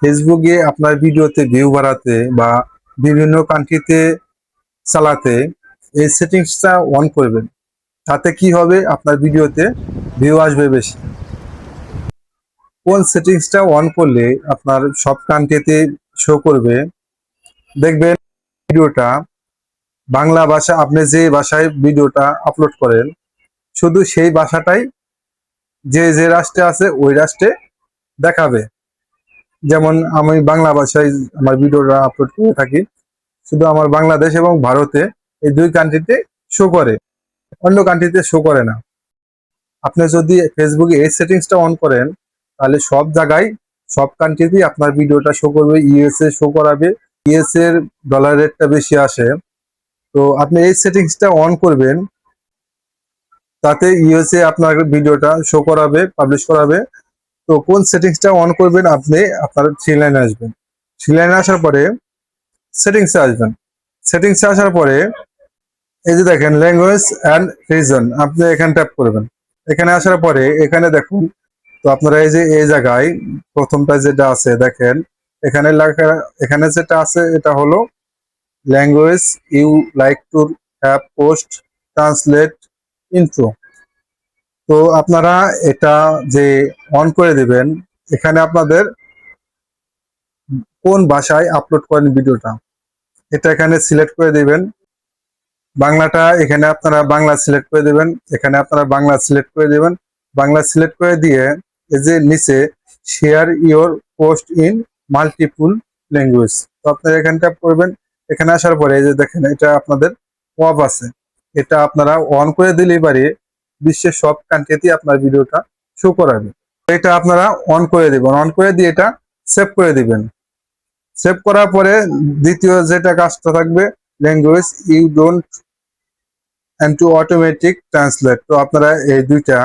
ফেসবুকে আপনার ভিডিওতে ভিউ বাড়াতে বা বিভিন্ন কান্ট্রিতে চালাতে এই সেটিংসটা অন করবেন। তাতে কি হবে, আপনার ভিডিওতে ভিউ আসবে বেশি। কোন সেটিংসটা অন করলে আপনার সব কান্ট্রিতে শো করবে, দেখবেন ভিডিওটা বাংলা ভাষা, আপনি যে ভাষায় ভিডিওটা আপলোড করেন শুধু সেই ভাষাটাই যে যে রাষ্ট্রে আছে ওই রাষ্ট্রে দেখাবে। যেমন আমি বাংলা ভাষায় আমার ভিডিওটা আপলোড করে থাকি, শুধু আমার বাংলাদেশ এবং ভারতে এই দুই কান্ট্রিতে শো করে, অন্য কান্ট্রিতে শো করে না। আপনি যদি ফেসবুকে এই সেটিংসটা অন করেন তাহলে সব জায়গায় সব কান্ট্রিতেই আপনার ভিডিওটা শো করবে। ইউএসএ শো করাবে, ইউএস এর ডলার রেটটা বেশি আসে। তো আপনি এই সেটিংসটা অন করবেন, তাতে ইউএসএ আপনার ভিডিওটা শো করাবে, পাবলিশ করাবে। তো কোন সেটিংসটা অন করবেন, আপনি আপনার থ্রি লাইনে আসবেন। থ্রি লাইনে আসার পরে সেটিংসে আসবেন। সেটিংসে আসার পরে এই যে দেখেন ল্যাঙ্গুয়েজ অ্যান্ড রিজন, আপনি এখানে ট্যাপ করবেন। এখানে আসার পরে এখানে দেখুন, তো আপনারা এই যে এই জায়গায় প্রথমটা যেটা আছে দেখেন, এখানে লেখা, এখানে যেটা আছে এটা হলো language you like to have post translate intro. তো আপনারা এটা যে অন করে দিবেন, এখানে আপনাদের কোন ভাষায় আপলোড করেন ভিডিওটা এটা এখানে সিলেক্ট করে দিবেন। বাংলাটা এখানে আপনারা বাংলা সিলেক্ট করে দিবেন, এখানে আপনারা বাংলা সিলেক্ট করে দিবেন। বাংলা সিলেক্ট করে দিয়ে এই যে নিচে share your post in multiple language, তো আপনারা এখানে ট্যাপ করবেন। এখানে আসার পরে এই যে দেখেন এটা আপনাদের অফ আছে, এটা আপনারা অন করে দিলেই পারে বিশ্বের সব কান্ট্রিতে আপনার ভিডিওটা শো করাবে। এটা আপনারা অন করে দিবেন, অন করে দিয়ে এটা সেভ করে দিবেন। সেভ করার পরে দ্বিতীয় যেটা কাজটা থাকবে, language you don't and to automatic translate. তো আপনারা এই দুইটা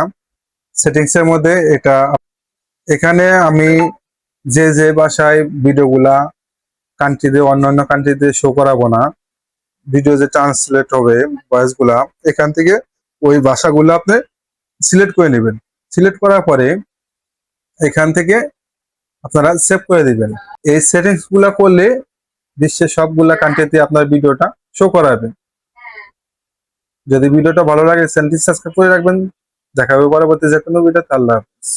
সেটিংস এর মধ্যে এটা, এখানে আমি যে যে ভাষায় ভিডিওগুলা কান্ট্রিতে অন্যান্য কান্ট্রিতে শো করাবো না, ভিডিও যে ট্রান্সলেট হবে ভয়েস গুলা, এখান থেকে ওই ভাষাগুলো আপনি সিলেক্ট করে নেবেন। সিলেক্ট করার পরে এখান থেকে আপনারা সেভ করে দিবেন। এই সেটিংস গুলা করলে বিশ্বের সবগুলা কান্ট্রিতে আপনার ভিডিওটা শো করাবে। যদি ভিডিওটা ভালো লাগে চ্যানেলটি সাবস্ক্রাইব করে রাখবেন। দেখা হবে পরবর্তী যে কোনো ভিডিওতে। আল্লাহ হাফেজ।